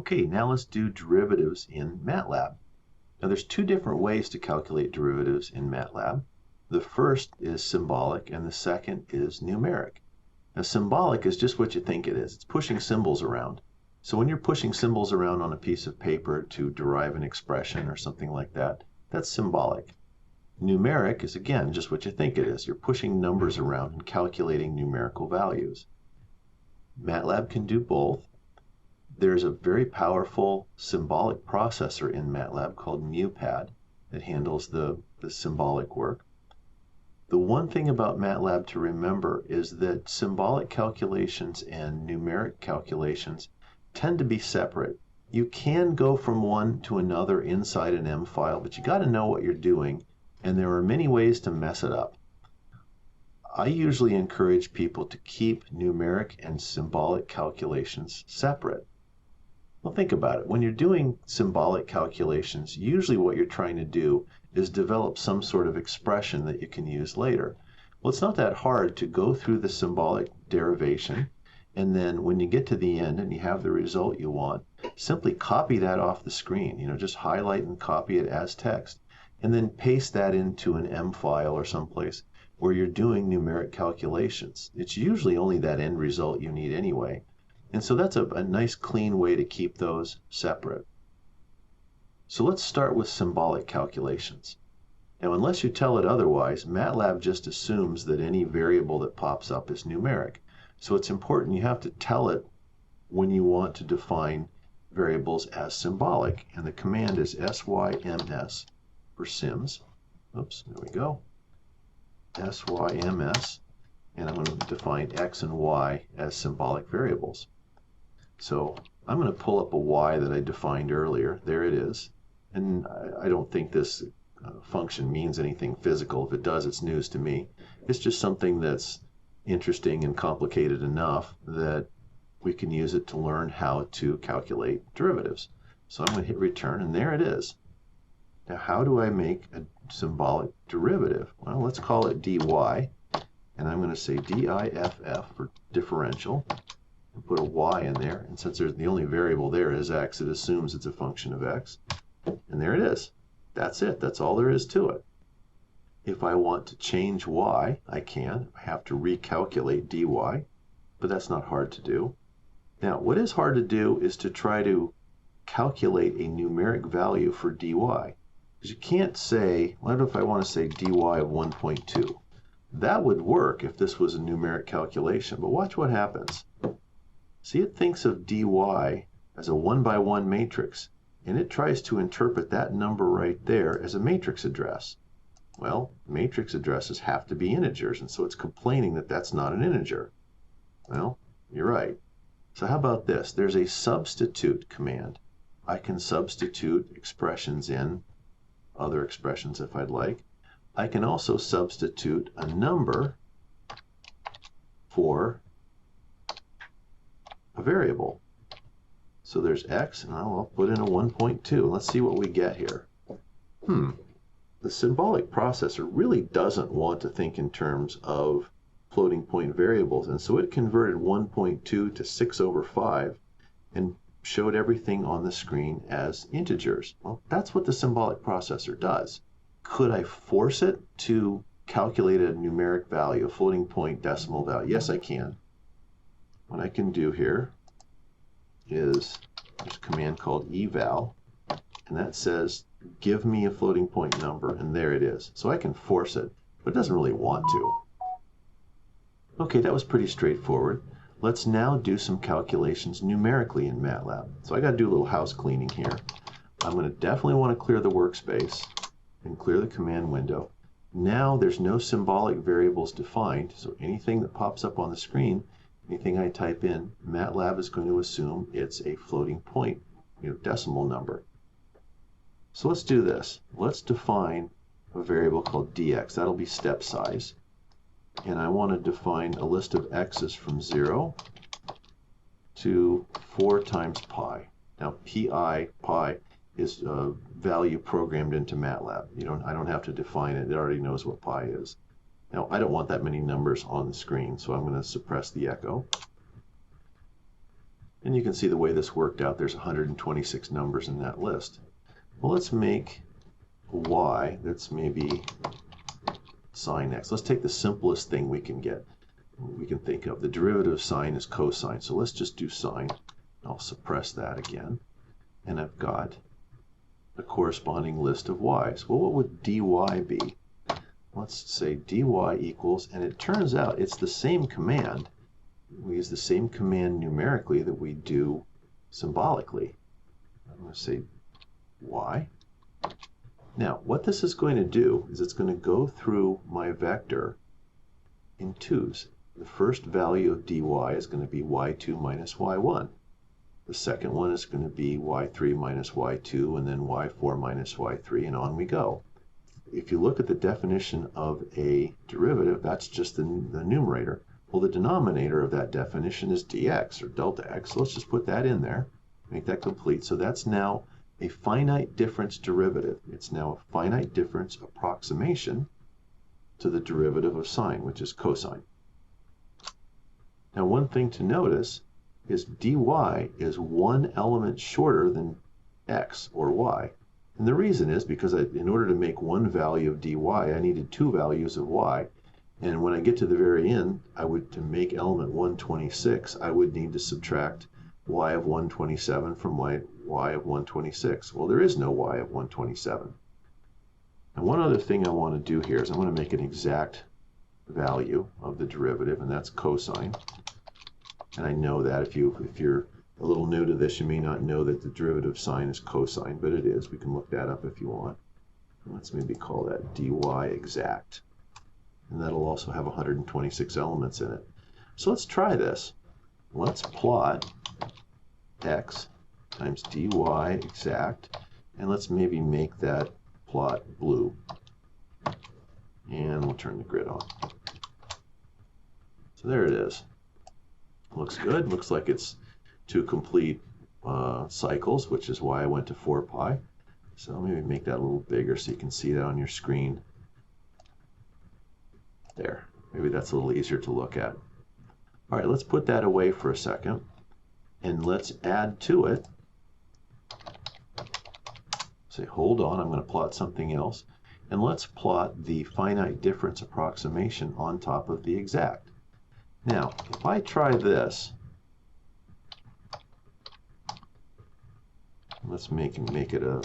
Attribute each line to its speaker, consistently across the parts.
Speaker 1: Okay, now let's do derivatives in MATLAB. Now there's two different ways to calculate derivatives in MATLAB. The first is symbolic and the second is numeric. Now symbolic is just what you think it is. It's pushing symbols around. So when you're pushing symbols around on a piece of paper to derive an expression or something like that, that's symbolic. Numeric is again just what you think it is. You're pushing numbers around and calculating numerical values. MATLAB can do both. There's a very powerful symbolic processor in MATLAB called MuPad that handles the symbolic work. The one thing about MATLAB to remember is that symbolic calculations and numeric calculations tend to be separate. You can go from one to another inside an M file, but you got to know what you're doing, and there are many ways to mess it up. I usually encourage people to keep numeric and symbolic calculations separate. Well, think about it. When you're doing symbolic calculations, usually what you're trying to do is develop some sort of expression that you can use later. Well, it's not that hard to go through the symbolic derivation, and then when you get to the end and you have the result you want, simply copy that off the screen. Just highlight and copy it as text, and then paste that into an M file or someplace where you're doing numeric calculations. It's usually only that end result you need anyway. And so that's a nice clean way to keep those separate. So let's start with symbolic calculations. Now unless you tell it otherwise, MATLAB just assumes that any variable that pops up is numeric. So it's important you have to tell it when you want to define variables as symbolic. And the command is syms for sims. Oops, there we go. syms, and I'm going to define x and y as symbolic variables. So I'm going to pull up a y that I defined earlier. There it is. And I don't think this function means anything physical. If it does, it's news to me. It's just something that's interesting and complicated enough that we can use it to learn how to calculate derivatives. So I'm going to hit return, and there it is. Now how do I make a symbolic derivative? Well, let's call it dy, and I'm going to say diff for differential. And put a y in there, and since the only variable there is x, it assumes it's a function of x. And there it is. That's it. That's all there is to it. If I want to change y, I can. I have to recalculate dy, but that's not hard to do. Now, what is hard to do is to try to calculate a numeric value for dy. Because you can't say, what if I want to say dy of 1.2? That would work if this was a numeric calculation, but watch what happens. See, it thinks of dy as a 1-by-1 matrix, and it tries to interpret that number right there as a matrix address. Well, matrix addresses have to be integers, and so it's complaining that that's not an integer. Well, you're right. So how about this? There's a substitute command. I can substitute expressions in other expressions if I'd like. I can also substitute a number for a variable. So there's x, and I'll put in a 1.2. Let's see what we get here. The symbolic processor really doesn't want to think in terms of floating point variables, and so it converted 1.2 to 6 over 5 and showed everything on the screen as integers. Well, that's what the symbolic processor does. Could I force it to calculate a numeric value, a floating point decimal value? Yes, I can. What I can do here is there's a command called eval, and that says give me a floating point number, and there it is. So I can force it, but it doesn't really want to. Okay, that was pretty straightforward. Let's now do some calculations numerically in MATLAB. So I got to do a little house cleaning here. I'm going to definitely want to clear the workspace and clear the command window. Now there's no symbolic variables defined, so anything that pops up on the screen, anything I type in, MATLAB is going to assume it's a floating point, decimal number. So let's do this. Let's define a variable called dx. That'll be step size. And I want to define a list of x's from 0 to 4 times pi. Now pi is a value programmed into MATLAB. I don't have to define it. It already knows what pi is. Now I don't want that many numbers on the screen, so I'm going to suppress the echo. And you can see the way this worked out. There's 126 numbers in that list. Well, let's make y that's maybe sine x. Let's take the simplest thing we can think of. The derivative of sine is cosine. So let's just do sine. I'll suppress that again. And I've got a corresponding list of y's. Well, what would dy be? Let's say dy equals, and it turns out it's the same command. We use the same command numerically that we do symbolically. I'm going to say y. Now, what this is going to do is it's going to go through my vector in twos. The first value of dy is going to be y2 minus y1. The second one is going to be y3 minus y2, and then y4 minus y3, and on we go. If you look at the definition of a derivative, that's just the numerator. Well, the denominator of that definition is dx, or delta x. So let's just put that in there, make that complete. So that's now a finite difference derivative. It's now a finite difference approximation to the derivative of sine, which is cosine. Now, one thing to notice is dy is one element shorter than x or y. And the reason is because in order to make one value of dy, I needed two values of y. And when I get to the very end, to make element 126, I would need to subtract y of 127 from y of 126. Well, there is no y of 127. And one other thing I want to do here is I want to make an exact value of the derivative, and that's cosine. And I know that if you're a little new to this, you may not know that the derivative of sine is cosine, but it is. We can look that up if you want. Let's maybe call that dy exact. And that'll also have 126 elements in it. So let's try this. Let's plot x times dy exact, and let's maybe make that plot blue. And we'll turn the grid on. So there it is. Looks good. Looks like it's two complete cycles, which is why I went to 4 pi. So maybe make that a little bigger so you can see that on your screen. There. Maybe that's a little easier to look at. All right, let's put that away for a second, and let's add to it. Say, hold on, I'm going to plot something else. And let's plot the finite difference approximation on top of the exact. Now, if I try this, let's make it a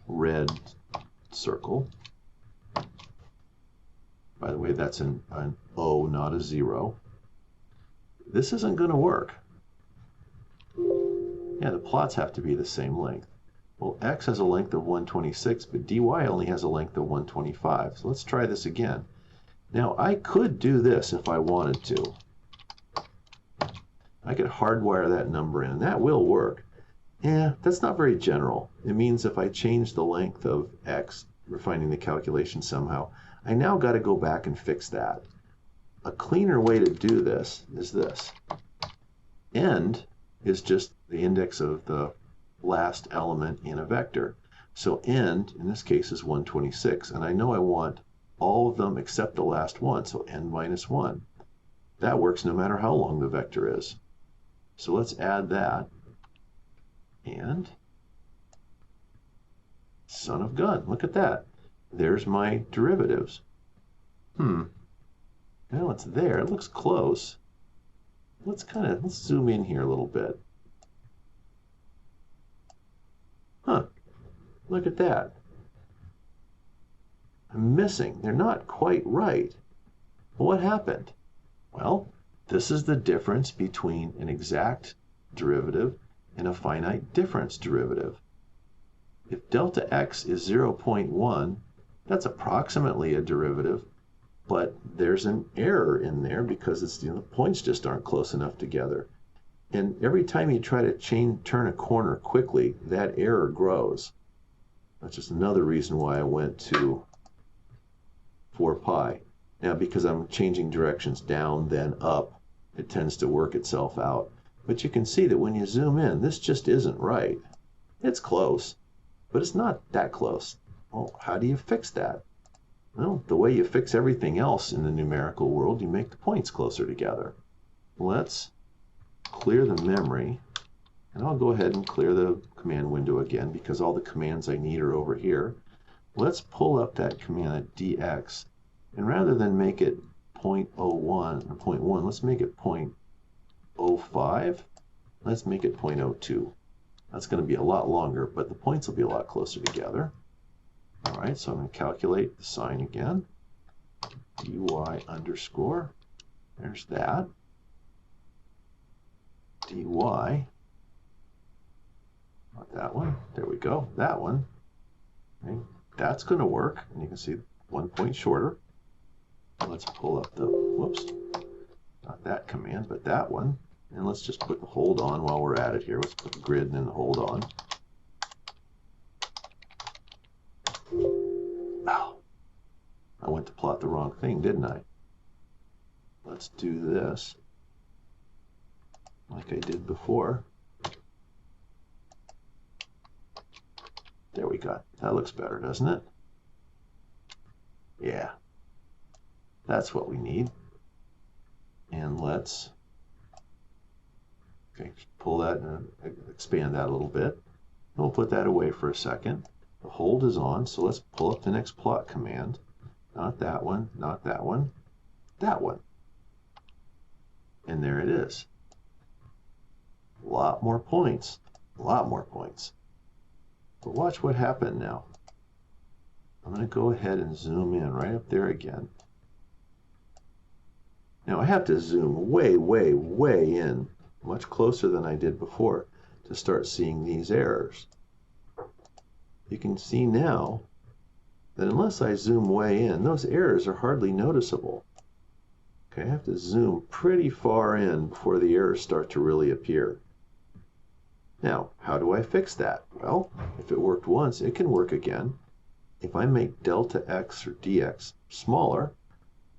Speaker 1: red circle. By the way, that's an O, not a 0. This isn't going to work. Yeah, the plots have to be the same length. Well, x has a length of 126, but dy only has a length of 125. So let's try this again. Now, I could do this if I wanted to. I could hardwire that number in, and that will work. Yeah, that's not very general. It means if I change the length of x, refining the calculation somehow, I now got to go back and fix that. A cleaner way to do this is this. End is just the index of the last element in a vector. So end, in this case, is 126, and I know I want all of them except the last one, so n minus 1. That works no matter how long the vector is. So let's add that, and son of gun, look at that. There's my derivatives. Well, it's there. It looks close. Let's zoom in here a little bit. Look at that. I'm missing. They're not quite right. Well, what happened? Well, this is the difference between an exact derivative and a finite difference derivative. If delta x is 0.1, that's approximately a derivative, but there's an error in there because it's, the points just aren't close enough together. And every time you try to turn a corner quickly, that error grows. That's just another reason why I went to 4 pi. Now, because I'm changing directions down, then up, it tends to work itself out. But you can see that when you zoom in, this just isn't right. It's close, but it's not that close. Well, how do you fix that? Well, the way you fix everything else in the numerical world, you make the points closer together. Let's clear the memory And I'll go ahead and clear the command window again because all the commands I need are over here. Let's pull up that command at dx, and rather than make it 0.01 or 0.1, let's make it 0.05. Let's make it 0.02. That's going to be a lot longer, but the points will be a lot closer together. All right, so I'm going to calculate the sign again. dy underscore, there's that. dy, not that one, there we go, that one. Okay. That's going to work, and you can see 1 point shorter. Let's pull up the, whoops, not that command, but that one. And let's just put the hold on while we're at it here. Let's put the grid and then the hold on. Oh, I went to plot the wrong thing, didn't I? Let's do this like I did before. There we go. That looks better, doesn't it? Yeah. That's what we need. And let's pull that and expand that a little bit. We'll put that away for a second. The hold is on, so let's pull up the next plot command. Not that one, not that one, that one. And there it is. A lot more points, a lot more points. But watch what happened now. I'm going to go ahead and zoom in right up there again. Now I have to zoom way, way, way in, much closer than I did before, to start seeing these errors. You can see now that unless I zoom way in, those errors are hardly noticeable. Okay, I have to zoom pretty far in before the errors start to really appear. Now, how do I fix that? Well, if it worked once, it can work again. If I make delta x or dx smaller,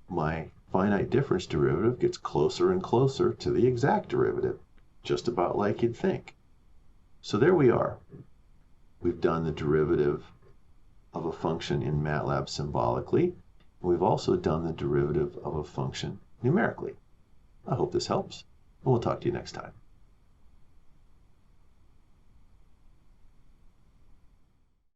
Speaker 1: my finite difference derivative gets closer and closer to the exact derivative, just about like you'd think. So there we are. We've done the derivative of a function in MATLAB symbolically, and we've also done the derivative of a function numerically. I hope this helps, and we'll talk to you next time.